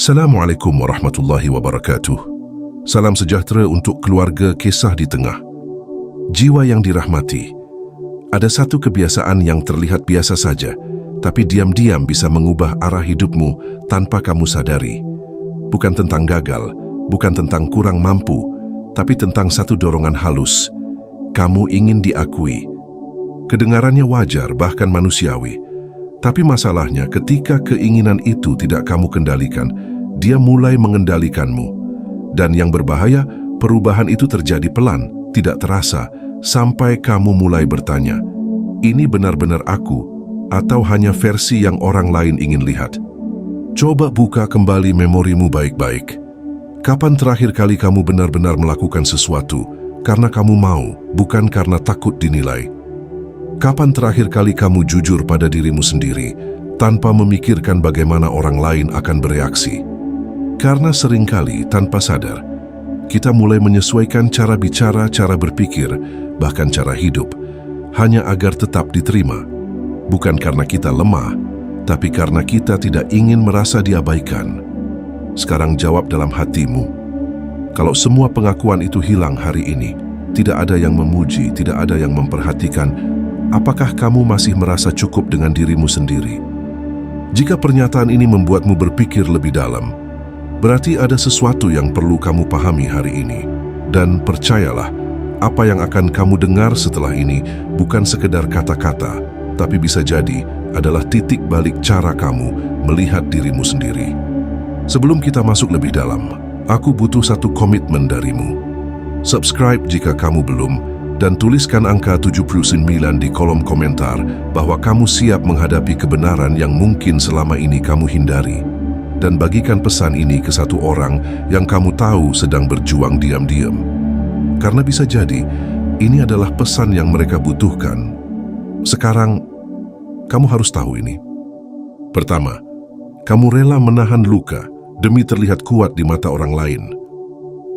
Assalamualaikum warahmatullahi wabarakatuh. Salam sejahtera untuk keluarga Kisah di Tengah. Jiwa yang dirahmati, ada satu kebiasaan yang terlihat biasa saja, tapi diam-diam bisa mengubah arah hidupmu tanpa kamu sadari. Bukan tentang gagal, bukan tentang kurang mampu, tapi tentang satu dorongan halus. Kamu ingin diakui. Kedengarannya wajar, bahkan manusiawi. Tapi masalahnya ketika keinginan itu tidak kamu kendalikan, dia mulai mengendalikanmu. Dan yang berbahaya, perubahan itu terjadi pelan, tidak terasa, sampai kamu mulai bertanya, ini benar-benar aku, atau hanya versi yang orang lain ingin lihat? Coba buka kembali memorimu baik-baik. Kapan terakhir kali kamu benar-benar melakukan sesuatu karena kamu mau, bukan karena takut dinilai? Kapan terakhir kali kamu jujur pada dirimu sendiri, tanpa memikirkan bagaimana orang lain akan bereaksi? Karena seringkali, tanpa sadar, kita mulai menyesuaikan cara bicara, cara berpikir, bahkan cara hidup, hanya agar tetap diterima. Bukan karena kita lemah, tapi karena kita tidak ingin merasa diabaikan. Sekarang jawab dalam hatimu. Kalau semua pengakuan itu hilang hari ini, tidak ada yang memuji, tidak ada yang memperhatikan, apakah kamu masih merasa cukup dengan dirimu sendiri? Jika pernyataan ini membuatmu berpikir lebih dalam, berarti ada sesuatu yang perlu kamu pahami hari ini. Dan percayalah, apa yang akan kamu dengar setelah ini bukan sekedar kata-kata, tapi bisa jadi adalah titik balik cara kamu melihat dirimu sendiri. Sebelum kita masuk lebih dalam, aku butuh satu komitmen darimu. Subscribe jika kamu belum, dan tuliskan angka 79 di kolom komentar bahwa kamu siap menghadapi kebenaran yang mungkin selama ini kamu hindari. Dan bagikan pesan ini ke satu orang yang kamu tahu sedang berjuang diam-diam. Karena bisa jadi, ini adalah pesan yang mereka butuhkan. Sekarang, kamu harus tahu ini. Pertama, kamu rela menahan luka demi terlihat kuat di mata orang lain.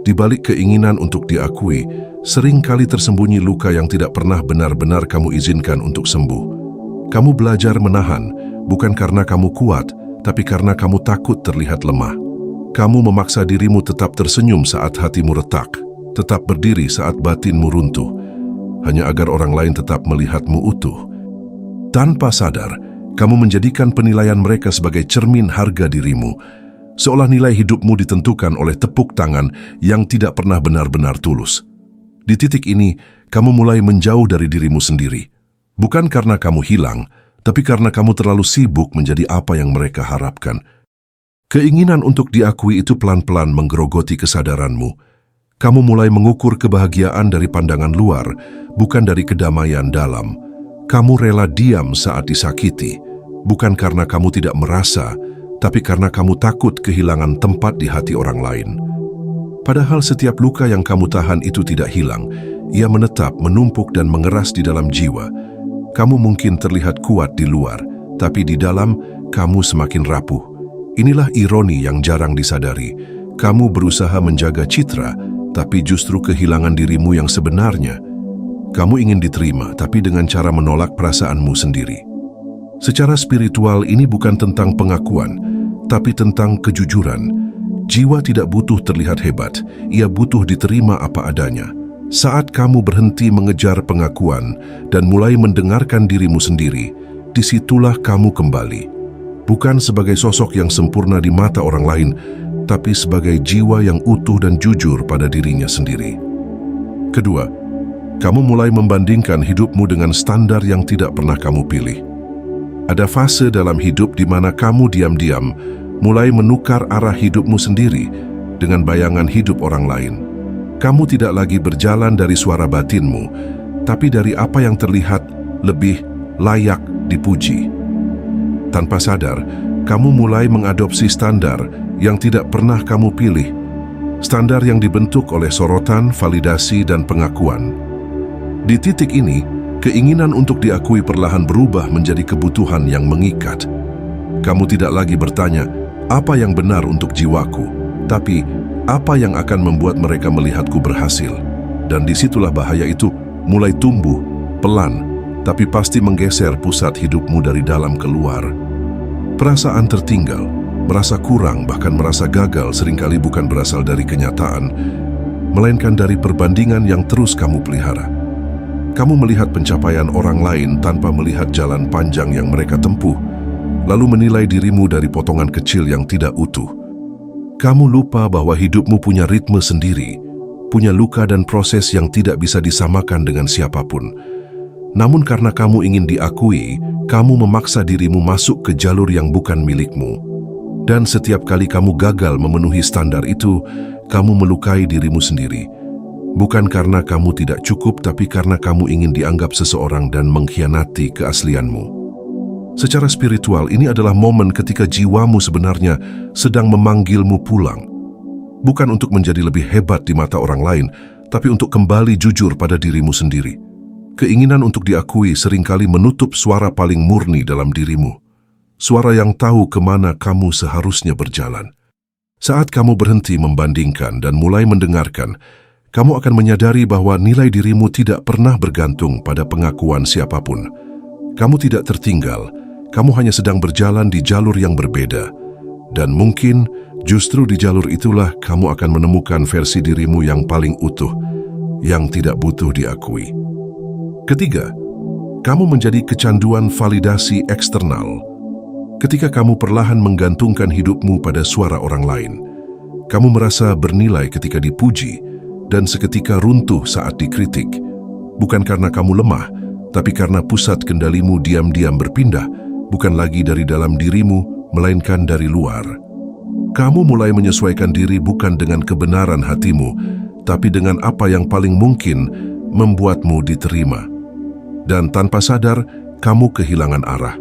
Di balik keinginan untuk diakui, sering kali tersembunyi luka yang tidak pernah benar-benar kamu izinkan untuk sembuh. Kamu belajar menahan, bukan karena kamu kuat, tapi karena kamu takut terlihat lemah. Kamu memaksa dirimu tetap tersenyum saat hatimu retak, tetap berdiri saat batinmu runtuh, hanya agar orang lain tetap melihatmu utuh. Tanpa sadar, kamu menjadikan penilaian mereka sebagai cermin harga dirimu, seolah nilai hidupmu ditentukan oleh tepuk tangan yang tidak pernah benar-benar tulus. Di titik ini, kamu mulai menjauh dari dirimu sendiri. Bukan karena kamu hilang, tapi karena kamu terlalu sibuk menjadi apa yang mereka harapkan. Keinginan untuk diakui itu pelan-pelan menggerogoti kesadaranmu. Kamu mulai mengukur kebahagiaan dari pandangan luar, bukan dari kedamaian dalam. Kamu rela diam saat disakiti, bukan karena kamu tidak merasa, tapi karena kamu takut kehilangan tempat di hati orang lain. Padahal setiap luka yang kamu tahan itu tidak hilang, ia menetap, menumpuk dan mengeras di dalam jiwa. Kamu mungkin terlihat kuat di luar, tapi di dalam kamu semakin rapuh. Inilah ironi yang jarang disadari. Kamu berusaha menjaga citra, tapi justru kehilangan dirimu yang sebenarnya. Kamu ingin diterima, tapi dengan cara menolak perasaanmu sendiri. Secara spiritual ini bukan tentang pengakuan, tapi tentang kejujuran. Jiwa tidak butuh terlihat hebat, ia butuh diterima apa adanya. Saat kamu berhenti mengejar pengakuan dan mulai mendengarkan dirimu sendiri, disitulah kamu kembali. Bukan sebagai sosok yang sempurna di mata orang lain, tapi sebagai jiwa yang utuh dan jujur pada dirinya sendiri. Kedua, kamu mulai membandingkan hidupmu dengan standar yang tidak pernah kamu pilih. Ada fase dalam hidup di mana kamu diam-diam mulai menukar arah hidupmu sendiri dengan bayangan hidup orang lain. Kamu tidak lagi berjalan dari suara batinmu, tapi dari apa yang terlihat lebih layak dipuji. Tanpa sadar, kamu mulai mengadopsi standar yang tidak pernah kamu pilih. Standar yang dibentuk oleh sorotan, validasi, dan pengakuan. Di titik ini, keinginan untuk diakui perlahan berubah menjadi kebutuhan yang mengikat. Kamu tidak lagi bertanya, apa yang benar untuk jiwaku, tapi apa yang akan membuat mereka melihatku berhasil. Dan disitulah bahaya itu mulai tumbuh, pelan, tapi pasti menggeser pusat hidupmu dari dalam keluar. Perasaan tertinggal, Merasa kurang, bahkan merasa gagal seringkali bukan berasal dari kenyataan, melainkan dari perbandingan yang terus kamu pelihara. Kamu melihat pencapaian orang lain tanpa melihat jalan panjang yang mereka tempuh, lalu menilai dirimu dari potongan kecil yang tidak utuh. Kamu lupa bahwa hidupmu punya ritme sendiri, punya luka dan proses yang tidak bisa disamakan dengan siapapun. Namun karena kamu ingin diakui, kamu memaksa dirimu masuk ke jalur yang bukan milikmu. Dan setiap kali kamu gagal memenuhi standar itu, kamu melukai dirimu sendiri. Bukan karena kamu tidak cukup, tapi karena kamu ingin dianggap seseorang dan mengkhianati keaslianmu. Secara spiritual, ini adalah momen ketika jiwamu sebenarnya sedang memanggilmu pulang. Bukan untuk menjadi lebih hebat di mata orang lain, tapi untuk kembali jujur pada dirimu sendiri. Keinginan untuk diakui seringkali menutup suara paling murni dalam dirimu. Suara yang tahu kemana kamu seharusnya berjalan. Saat kamu berhenti membandingkan dan mulai mendengarkan, kamu akan menyadari bahwa nilai dirimu tidak pernah bergantung pada pengakuan siapapun. Kamu tidak tertinggal, kamu hanya sedang berjalan di jalur yang berbeda. Dan mungkin justru di jalur itulah kamu akan menemukan versi dirimu yang paling utuh, yang tidak butuh diakui. Ketiga, kamu menjadi kecanduan validasi eksternal. Ketika kamu perlahan menggantungkan hidupmu pada suara orang lain, kamu merasa bernilai ketika dipuji, dan seketika runtuh saat dikritik, bukan karena kamu lemah, tapi karena pusat kendalimu diam-diam berpindah, bukan lagi dari dalam dirimu, melainkan dari luar. Kamu mulai menyesuaikan diri bukan dengan kebenaran hatimu, tapi dengan apa yang paling mungkin membuatmu diterima. Dan tanpa sadar, kamu kehilangan arah.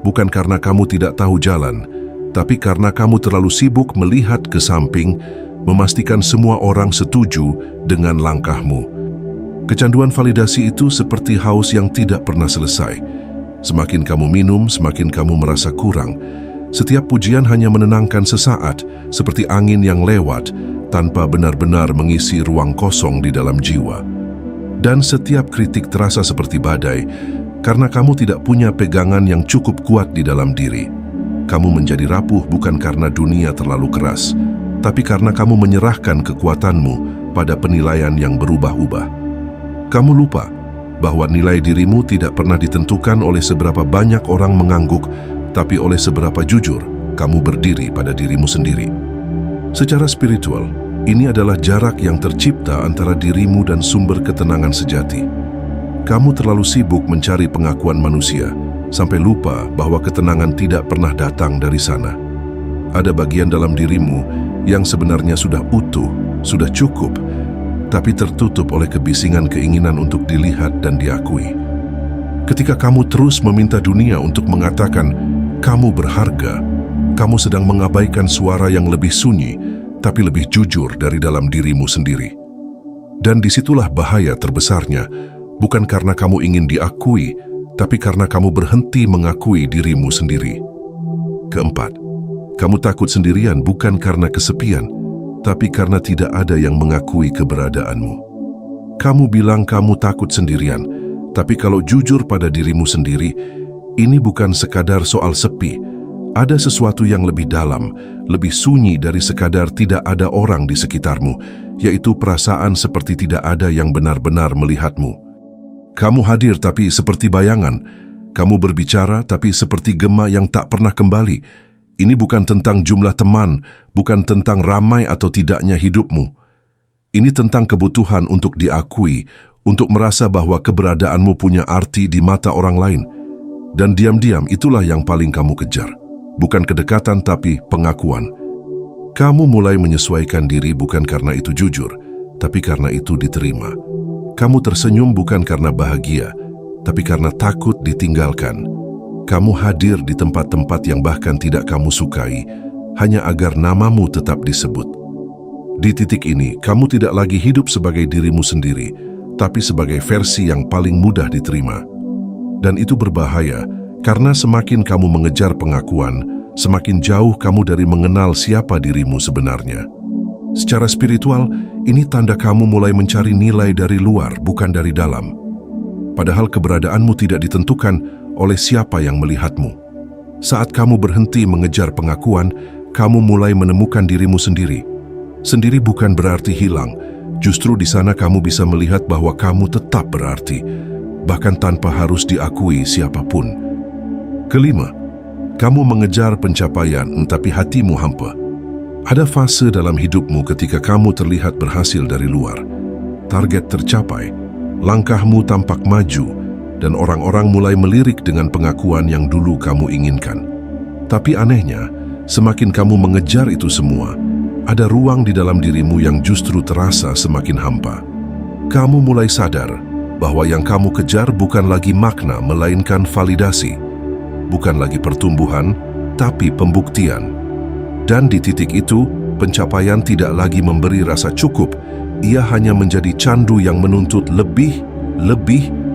Bukan karena kamu tidak tahu jalan, tapi karena kamu terlalu sibuk melihat ke samping, memastikan semua orang setuju dengan langkahmu. Kecanduan validasi itu seperti haus yang tidak pernah selesai. Semakin kamu minum, semakin kamu merasa kurang. Setiap pujian hanya menenangkan sesaat, seperti angin yang lewat, tanpa benar-benar mengisi ruang kosong di dalam jiwa. Dan setiap kritik terasa seperti badai, karena kamu tidak punya pegangan yang cukup kuat di dalam diri. Kamu menjadi rapuh bukan karena dunia terlalu keras, tapi karena kamu menyerahkan kekuatanmu pada penilaian yang berubah-ubah. Kamu lupa bahwa nilai dirimu tidak pernah ditentukan oleh seberapa banyak orang mengangguk, tapi oleh seberapa jujur kamu berdiri pada dirimu sendiri. Secara spiritual, ini adalah jarak yang tercipta antara dirimu dan sumber ketenangan sejati. Kamu terlalu sibuk mencari pengakuan manusia, sampai lupa bahwa ketenangan tidak pernah datang dari sana. Ada bagian dalam dirimu yang sebenarnya sudah utuh, sudah cukup, tapi tertutup oleh kebisingan keinginan untuk dilihat dan diakui. Ketika kamu terus meminta dunia untuk mengatakan, kamu berharga, kamu sedang mengabaikan suara yang lebih sunyi, tapi lebih jujur dari dalam dirimu sendiri. Dan disitulah bahaya terbesarnya, bukan karena kamu ingin diakui, tapi karena kamu berhenti mengakui dirimu sendiri. Keempat, kamu takut sendirian bukan karena kesepian, tapi karena tidak ada yang mengakui keberadaanmu. Kamu bilang kamu takut sendirian, tapi kalau jujur pada dirimu sendiri, ini bukan sekadar soal sepi. Ada sesuatu yang lebih dalam, lebih sunyi dari sekadar tidak ada orang di sekitarmu, yaitu perasaan seperti tidak ada yang benar-benar melihatmu. Kamu hadir tapi seperti bayangan, kamu berbicara tapi seperti gema yang tak pernah kembali. Ini bukan tentang jumlah teman, bukan tentang ramai atau tidaknya hidupmu. Ini tentang kebutuhan untuk diakui, untuk merasa bahwa keberadaanmu punya arti di mata orang lain. Dan diam-diam itulah yang paling kamu kejar. Bukan kedekatan tapi pengakuan. Kamu mulai menyesuaikan diri bukan karena itu jujur, tapi karena itu diterima. Kamu tersenyum bukan karena bahagia, tapi karena takut ditinggalkan. Kamu hadir di tempat-tempat yang bahkan tidak kamu sukai, hanya agar namamu tetap disebut. Di titik ini, kamu tidak lagi hidup sebagai dirimu sendiri, tapi sebagai versi yang paling mudah diterima. Dan itu berbahaya, karena semakin kamu mengejar pengakuan, semakin jauh kamu dari mengenal siapa dirimu sebenarnya. Secara spiritual, ini tanda kamu mulai mencari nilai dari luar, bukan dari dalam. Padahal keberadaanmu tidak ditentukan oleh siapa yang melihatmu. Saat kamu berhenti mengejar pengakuan, kamu mulai menemukan dirimu sendiri. Sendiri bukan berarti hilang, justru di sana kamu bisa melihat bahwa kamu tetap berarti, bahkan tanpa harus diakui siapapun. Kelima, kamu mengejar pencapaian tapi hatimu hampa. Ada fase dalam hidupmu ketika kamu terlihat berhasil dari luar. Target tercapai, langkahmu tampak maju, dan orang-orang mulai melirik dengan pengakuan yang dulu kamu inginkan. Tapi anehnya, semakin kamu mengejar itu semua, ada ruang di dalam dirimu yang justru terasa semakin hampa. Kamu mulai sadar bahwa yang kamu kejar bukan lagi makna melainkan validasi, bukan lagi pertumbuhan, tapi pembuktian. Dan di titik itu, pencapaian tidak lagi memberi rasa cukup, ia hanya menjadi candu yang menuntut lebih,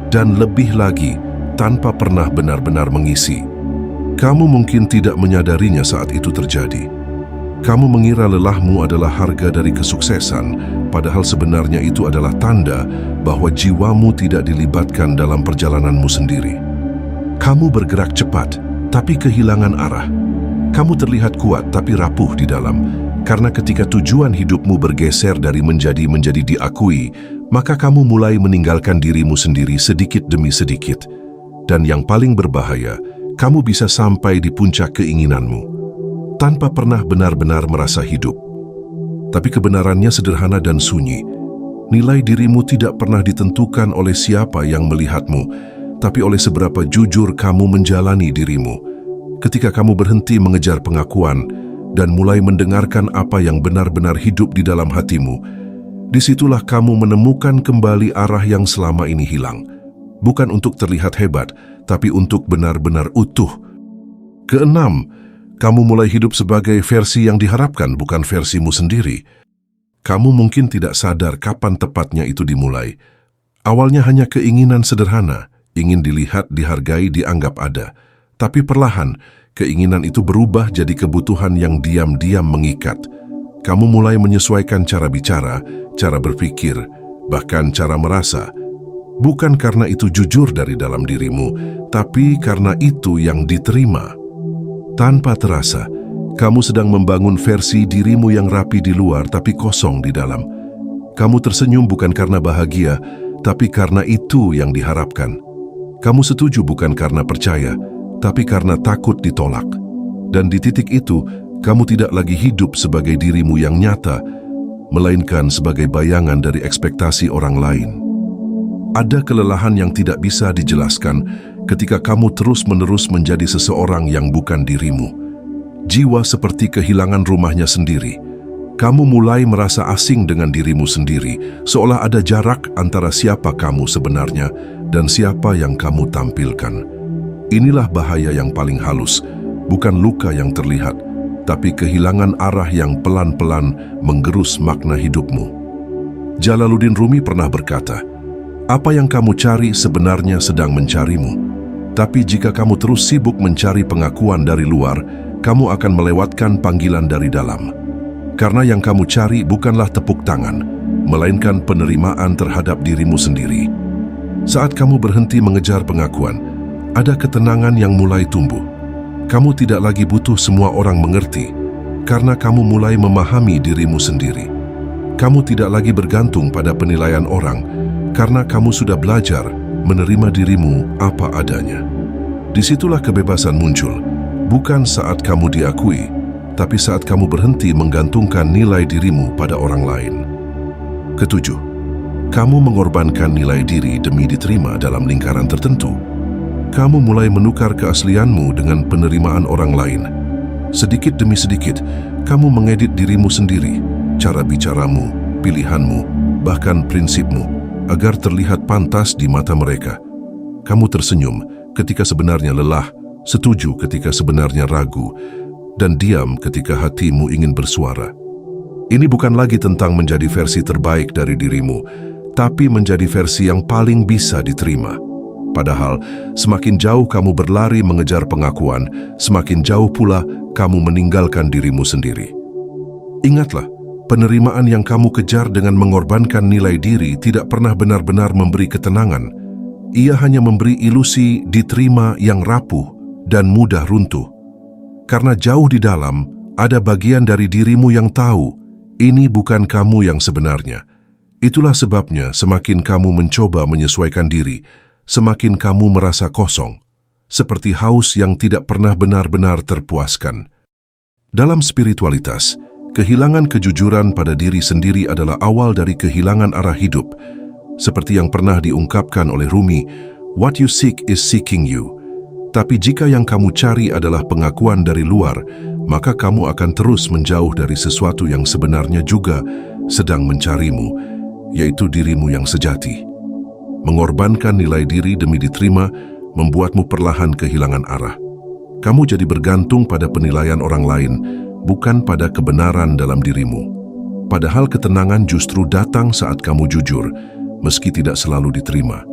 dan lebih lagi, tanpa pernah benar-benar mengisi. Kamu mungkin tidak menyadarinya saat itu terjadi. Kamu mengira lelahmu adalah harga dari kesuksesan, padahal sebenarnya itu adalah tanda bahwa jiwamu tidak dilibatkan dalam perjalananmu sendiri. Kamu bergerak cepat, tapi kehilangan arah. Kamu terlihat kuat tapi rapuh di dalam, karena ketika tujuan hidupmu bergeser dari menjadi diakui, maka kamu mulai meninggalkan dirimu sendiri sedikit demi sedikit. Dan yang paling berbahaya, kamu bisa sampai di puncak keinginanmu, tanpa pernah benar-benar merasa hidup. Tapi kebenarannya sederhana dan sunyi. Nilai dirimu tidak pernah ditentukan oleh siapa yang melihatmu, tapi oleh seberapa jujur kamu menjalani dirimu. Ketika kamu berhenti mengejar pengakuan dan mulai mendengarkan apa yang benar-benar hidup di dalam hatimu, disitulah kamu menemukan kembali arah yang selama ini hilang. Bukan untuk terlihat hebat, tapi untuk benar-benar utuh. Keenam, kamu mulai hidup sebagai versi yang diharapkan, bukan versimu sendiri. Kamu mungkin tidak sadar kapan tepatnya itu dimulai. Awalnya hanya keinginan sederhana, ingin dilihat, dihargai, dianggap ada. Tapi perlahan, keinginan itu berubah jadi kebutuhan yang diam-diam mengikat. Kamu mulai menyesuaikan cara bicara, cara berpikir, bahkan cara merasa. Bukan karena itu jujur dari dalam dirimu, tapi karena itu yang diterima. Tanpa terasa, kamu sedang membangun versi dirimu yang rapi di luar tapi kosong di dalam. Kamu tersenyum bukan karena bahagia, tapi karena itu yang diharapkan. Kamu setuju bukan karena percaya, tapi karena takut ditolak. Dan di titik itu, kamu tidak lagi hidup sebagai dirimu yang nyata, melainkan sebagai bayangan dari ekspektasi orang lain. Ada kelelahan yang tidak bisa dijelaskan ketika kamu terus-menerus menjadi seseorang yang bukan dirimu. Jiwa seperti kehilangan rumahnya sendiri. Kamu mulai merasa asing dengan dirimu sendiri, seolah ada jarak antara siapa kamu sebenarnya dan siapa yang kamu tampilkan. Inilah bahaya yang paling halus, bukan luka yang terlihat, tapi kehilangan arah yang pelan-pelan menggerus makna hidupmu. Jalaluddin Rumi pernah berkata, "Apa yang kamu cari sebenarnya sedang mencarimu. Tapi jika kamu terus sibuk mencari pengakuan dari luar, kamu akan melewatkan panggilan dari dalam. Karena yang kamu cari bukanlah tepuk tangan, melainkan penerimaan terhadap dirimu sendiri." Saat kamu berhenti mengejar pengakuan, ada ketenangan yang mulai tumbuh. Kamu tidak lagi butuh semua orang mengerti, karena kamu mulai memahami dirimu sendiri. Kamu tidak lagi bergantung pada penilaian orang, karena kamu sudah belajar menerima dirimu apa adanya. Disitulah kebebasan muncul, bukan saat kamu diakui, tapi saat kamu berhenti menggantungkan nilai dirimu pada orang lain. Ketujuh, kamu mengorbankan nilai diri demi diterima dalam lingkaran tertentu. Kamu mulai menukar keaslianmu dengan penerimaan orang lain. Sedikit demi sedikit, kamu mengedit dirimu sendiri, cara bicaramu, pilihanmu, bahkan prinsipmu, agar terlihat pantas di mata mereka. Kamu tersenyum ketika sebenarnya lelah, setuju ketika sebenarnya ragu, dan diam ketika hatimu ingin bersuara. Ini bukan lagi tentang menjadi versi terbaik dari dirimu, tapi menjadi versi yang paling bisa diterima. Padahal, semakin jauh kamu berlari mengejar pengakuan, semakin jauh pula kamu meninggalkan dirimu sendiri. Ingatlah, penerimaan yang kamu kejar dengan mengorbankan nilai diri tidak pernah benar-benar memberi ketenangan. Ia hanya memberi ilusi diterima yang rapuh dan mudah runtuh. Karena jauh di dalam, ada bagian dari dirimu yang tahu, ini bukan kamu yang sebenarnya. Itulah sebabnya semakin kamu mencoba menyesuaikan diri, semakin kamu merasa kosong, seperti haus yang tidak pernah benar-benar terpuaskan. Dalam spiritualitas, kehilangan kejujuran pada diri sendiri adalah awal dari kehilangan arah hidup. Seperti yang pernah diungkapkan oleh Rumi, "What you seek is seeking you." Tapi jika yang kamu cari adalah pengakuan dari luar, maka kamu akan terus menjauh dari sesuatu yang sebenarnya juga sedang mencarimu, yaitu dirimu yang sejati. Mengorbankan nilai diri demi diterima membuatmu perlahan kehilangan arah. Kamu jadi bergantung pada penilaian orang lain, bukan pada kebenaran dalam dirimu. Padahal ketenangan justru datang saat kamu jujur, meski tidak selalu diterima.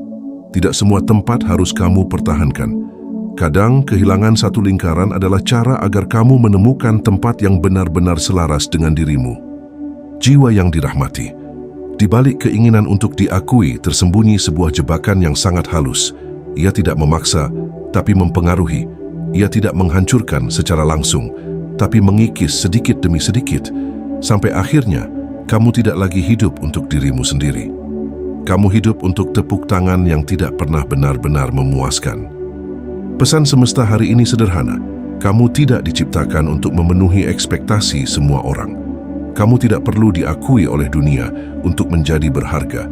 Tidak semua tempat harus kamu pertahankan. Kadang kehilangan satu lingkaran adalah cara agar kamu menemukan tempat yang benar-benar selaras dengan dirimu. Jiwa yang dirahmati. Di balik keinginan untuk diakui tersembunyi sebuah jebakan yang sangat halus. Ia tidak memaksa, tapi mempengaruhi. Ia tidak menghancurkan secara langsung, tapi mengikis sedikit demi sedikit, sampai akhirnya kamu tidak lagi hidup untuk dirimu sendiri. Kamu hidup untuk tepuk tangan yang tidak pernah benar-benar memuaskan. Pesan semesta hari ini sederhana. Kamu tidak diciptakan untuk memenuhi ekspektasi semua orang. Kamu tidak perlu diakui oleh dunia untuk menjadi berharga.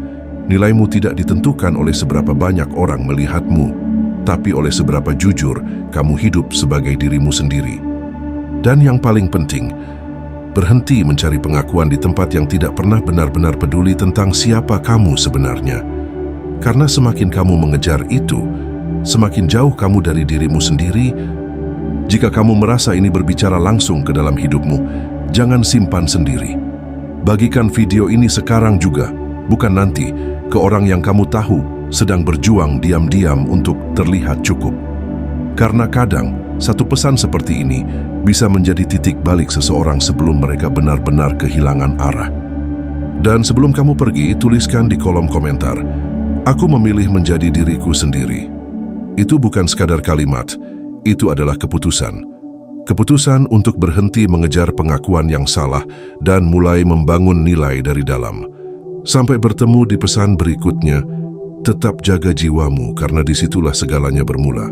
Nilaimu tidak ditentukan oleh seberapa banyak orang melihatmu, tapi oleh seberapa jujur kamu hidup sebagai dirimu sendiri. Dan yang paling penting, berhenti mencari pengakuan di tempat yang tidak pernah benar-benar peduli tentang siapa kamu sebenarnya. Karena semakin kamu mengejar itu, semakin jauh kamu dari dirimu sendiri. Jika kamu merasa ini berbicara langsung ke dalam hidupmu, jangan simpan sendiri. Bagikan video ini sekarang juga, bukan nanti, ke orang yang kamu tahu sedang berjuang diam-diam untuk terlihat cukup. Karena kadang, satu pesan seperti ini bisa menjadi titik balik seseorang sebelum mereka benar-benar kehilangan arah. Dan sebelum kamu pergi, tuliskan di kolom komentar, "Aku memilih menjadi diriku sendiri." Itu bukan sekadar kalimat, itu adalah keputusan. Keputusan untuk berhenti mengejar pengakuan yang salah dan mulai membangun nilai dari dalam. Sampai bertemu di pesan berikutnya, tetap jaga jiwamu karena disitulah segalanya bermula.